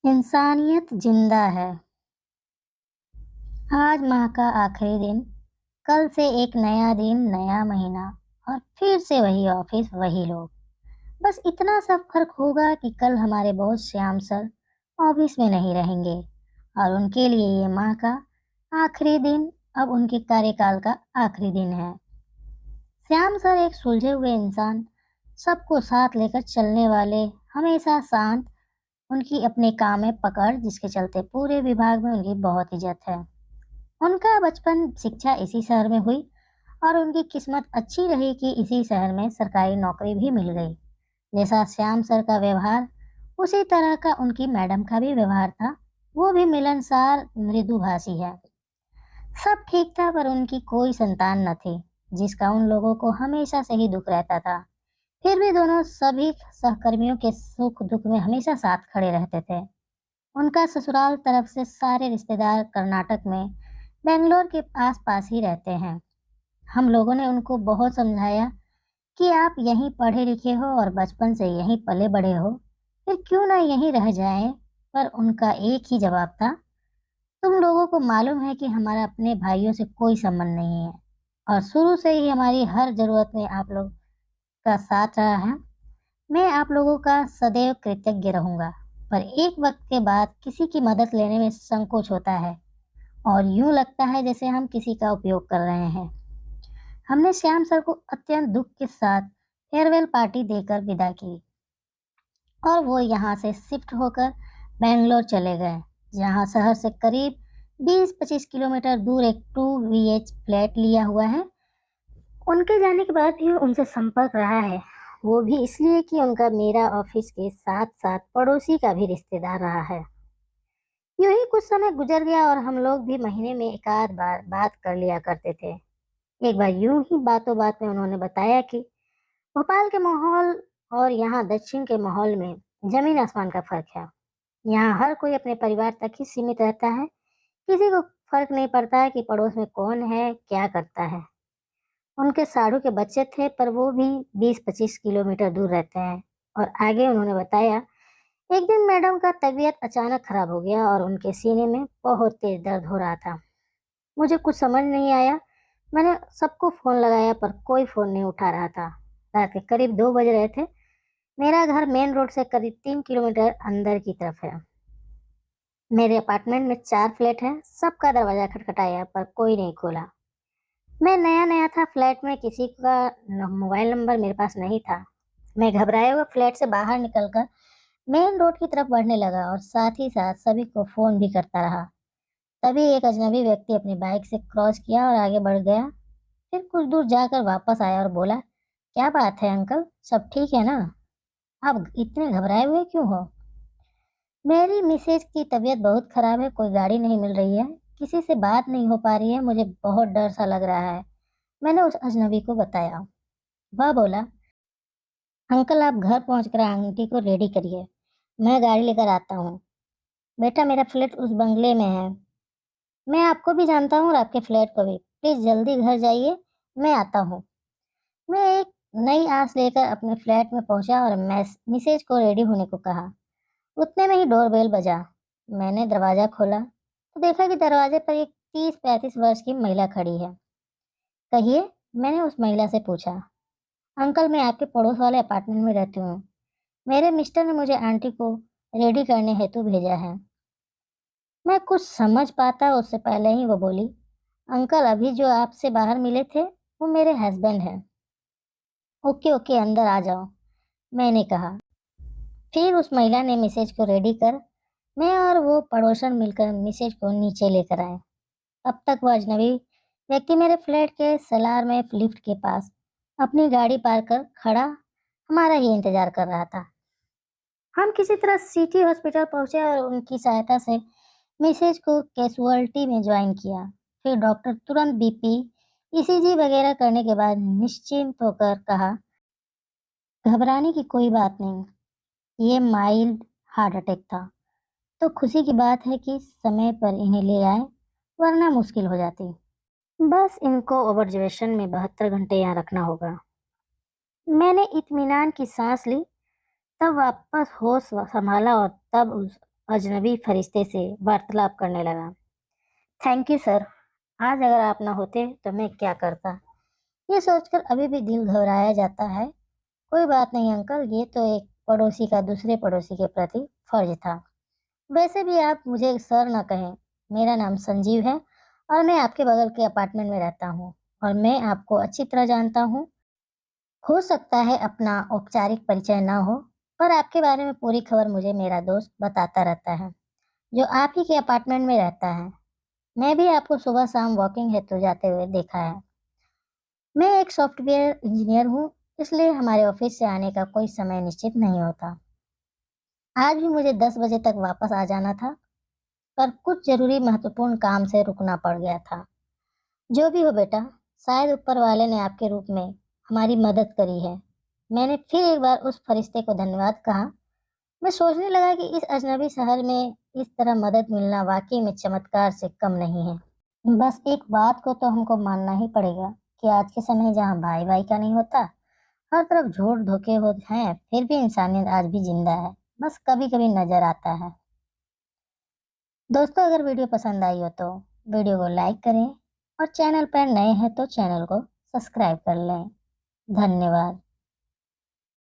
इंसानियत जिंदा है। आज माह का आखिरी दिन, कल से एक नया दिन, नया महीना और फिर से वही ऑफिस, वही लोग। बस इतना सा फर्क होगा कि कल हमारे बॉस श्याम सर ऑफिस में नहीं रहेंगे और उनके लिए ये माह का आखिरी दिन अब उनके कार्यकाल का आखिरी दिन है। श्याम सर एक सुलझे हुए इंसान, सबको साथ लेकर चलने वाले, हमेशा शांत, उनकी अपने काम में पकड़ जिसके चलते पूरे विभाग में उनकी बहुत इज्जत है। उनका बचपन शिक्षा इसी शहर में हुई और उनकी किस्मत अच्छी रही कि इसी शहर में सरकारी नौकरी भी मिल गई। जैसा श्याम सर का व्यवहार, उसी तरह का उनकी मैडम का भी व्यवहार था। वो भी मिलनसार, मृदुभाषी है। सब ठीक था, पर उनकी कोई संतान न थी, जिसका उन लोगों को हमेशा से ही दुख रहता था। फिर भी दोनों सभी सहकर्मियों के सुख दुख में हमेशा साथ खड़े रहते थे। उनका ससुराल तरफ से सारे रिश्तेदार कर्नाटक में, बेंगलोर के आस-पास ही रहते हैं। हम लोगों ने उनको बहुत समझाया कि आप यहीं पढ़े लिखे हो और बचपन से यहीं पले बड़े हो, फिर क्यों ना यहीं रह जाएं। पर उनका एक ही जवाब था, तुम लोगों को मालूम है कि हमारा अपने भाइयों से कोई संबंध नहीं है और शुरू से ही हमारी हर जरूरत में आप लोग का साथ रहा है। मैं आप लोगों का सदैव कृतज्ञ रहूंगा, पर एक वक्त के बाद किसी की मदद लेने में संकोच होता है और यूं लगता है जैसे हम किसी का उपयोग कर रहे हैं। हमने श्याम सर को अत्यंत दुख के साथ फेयरवेल पार्टी देकर विदा की और वो यहाँ से शिफ्ट होकर बेंगलोर चले गए, जहाँ शहर से करीब 20-25 किलोमीटर दूर एक 2 BH फ्लैट लिया हुआ है। उनके जाने के बाद भी उनसे संपर्क रहा है, वो भी इसलिए कि उनका मेरा ऑफिस के साथ साथ पड़ोसी का भी रिश्तेदार रहा है। यूं ही कुछ समय गुजर गया और हम लोग भी महीने में एक आध बार बात कर लिया करते थे। एक बार यूं ही बातों बात में उन्होंने बताया कि भोपाल के माहौल और यहाँ दक्षिण के माहौल में जमीन आसमान का फर्क है। यहाँ हर कोई अपने परिवार तक ही सीमित रहता है, किसी को फर्क नहीं पड़ता है कि पड़ोस में कौन है, क्या करता है। उनके साढ़ू के बच्चे थे, पर वो भी 20-25 किलोमीटर दूर रहते हैं। और आगे उन्होंने बताया, एक दिन मैडम का तबीयत अचानक खराब हो गया और उनके सीने में बहुत तेज दर्द हो रहा था। मुझे कुछ समझ नहीं आया। मैंने सबको फोन लगाया पर कोई फोन नहीं उठा रहा था। रात के करीब 2 बज रहे थे। मेरा घर मेन रोड से करीब 3 किलोमीटर अंदर की तरफ है। मेरे अपार्टमेंट में 4 फ्लैट है। सबका दरवाजा खटखटाया पर कोई नहीं खोला। मैं नया नया था फ्लैट में, किसी का मोबाइल नंबर मेरे पास नहीं था। मैं घबराए हुए फ्लैट से बाहर निकलकर मेन रोड की तरफ बढ़ने लगा और साथ ही साथ सभी को फोन भी करता रहा। तभी एक अजनबी व्यक्ति अपनी बाइक से क्रॉस किया और आगे बढ़ गया। फिर कुछ दूर जाकर वापस आया और बोला, क्या बात है अंकल, सब ठीक है ना? आप इतने घबराए हुए क्यों हो? मेरी मिसेज की तबीयत बहुत खराब है, कोई गाड़ी नहीं मिल रही है, किसी से बात नहीं हो पा रही है, मुझे बहुत डर सा लग रहा है, मैंने उस अजनबी को बताया। वह बोला, अंकल आप घर पहुंचकर आंटी को रेडी करिए, मैं गाड़ी लेकर आता हूँ। बेटा मेरा फ्लैट उस बंगले में है। मैं आपको भी जानता हूँ और आपके फ्लैट को भी। प्लीज जल्दी घर जाइए, मैं आता हूँ। मैं एक नई आस लेकर अपने फ्लैट में पहुंचा और मिसेज को रेडी होने को कहा। उतने में ही डोरबेल बजा। मैंने दरवाजा खोला तो देखा कि दरवाजे पर एक 30-35 वर्ष की महिला खड़ी है। कहिए, मैंने उस महिला से पूछा। अंकल मैं आपके पड़ोस वाले अपार्टमेंट में रहती हूँ। मेरे मिस्टर ने मुझे आंटी को रेडी करने हेतु भेजा है। मैं कुछ समझ पाता उससे पहले ही वो बोली, अंकल अभी जो आपसे बाहर मिले थे वो मेरे हस्बैंड हैं। ओके ओके अंदर आ जाओ, मैंने कहा। फिर उस महिला ने मिसेज को रेडी कर मैं और वो पड़ोसन मिलकर मिसेज को नीचे लेकर आए। अब तक वो अजनबी व्यक्ति मेरे फ्लैट के सलार में लिफ्ट के पास अपनी गाड़ी पार कर खड़ा हमारा ही इंतजार कर रहा था। हम किसी तरह सिटी हॉस्पिटल पहुंचे और उनकी सहायता से मिसेज को कैजुअल्टी में ज्वाइन किया। फिर डॉक्टर तुरंत बीपी, ईसीजी वगैरह करने के बाद निश्चिंत होकर कहा, घबराने की कोई बात नहीं, ये माइल्ड हार्ट अटैक था। तो खुशी की बात है कि समय पर इन्हें ले आए, वरना मुश्किल हो जाती। बस इनको ऑब्जर्वेशन में 72 घंटे यहाँ रखना होगा। मैंने इत्मीनान की सांस ली, तब वापस होश संभाला और तब उस अजनबी फरिश्ते से वार्तालाप करने लगा। थैंक यू सर, आज अगर आप ना होते तो मैं क्या करता, ये सोचकर अभी भी दिल घबराया जाता है। कोई बात नहीं अंकल, ये तो एक पड़ोसी का दूसरे पड़ोसी के प्रति फर्ज था। वैसे भी आप मुझे सर ना कहें, मेरा नाम संजीव है और मैं आपके बगल के अपार्टमेंट में रहता हूँ और मैं आपको अच्छी तरह जानता हूँ। हो सकता है अपना औपचारिक परिचय ना हो, पर आपके बारे में पूरी खबर मुझे मेरा दोस्त बताता रहता है, जो आप ही के अपार्टमेंट में रहता है। मैं भी आपको सुबह शाम वॉकिंग हेतु जाते हुए देखा है। मैं एक सॉफ्टवेयर इंजीनियर हूँ, इसलिए हमारे ऑफिस से आने का कोई समय निश्चित नहीं होता। आज भी मुझे 10 बजे तक वापस आ जाना था, पर कुछ जरूरी महत्वपूर्ण काम से रुकना पड़ गया था। जो भी हो बेटा, शायद ऊपर वाले ने आपके रूप में हमारी मदद करी है। मैंने फिर एक बार उस फरिश्ते को धन्यवाद कहा। मैं सोचने लगा कि इस अजनबी शहर में इस तरह मदद मिलना वाकई में चमत्कार से कम नहीं है। बस एक बात को तो हमको मानना ही पड़ेगा कि आज के समय जहाँ भाई भाई का नहीं होता, हर तरफ झूठ धोखे होते हैं, फिर भी इंसानियत आज भी जिंदा है, बस कभी कभी नजर आता है। दोस्तों, अगर वीडियो पसंद आई हो तो वीडियो को लाइक करें और चैनल पर नए हैं तो चैनल को सब्सक्राइब कर लें। धन्यवाद।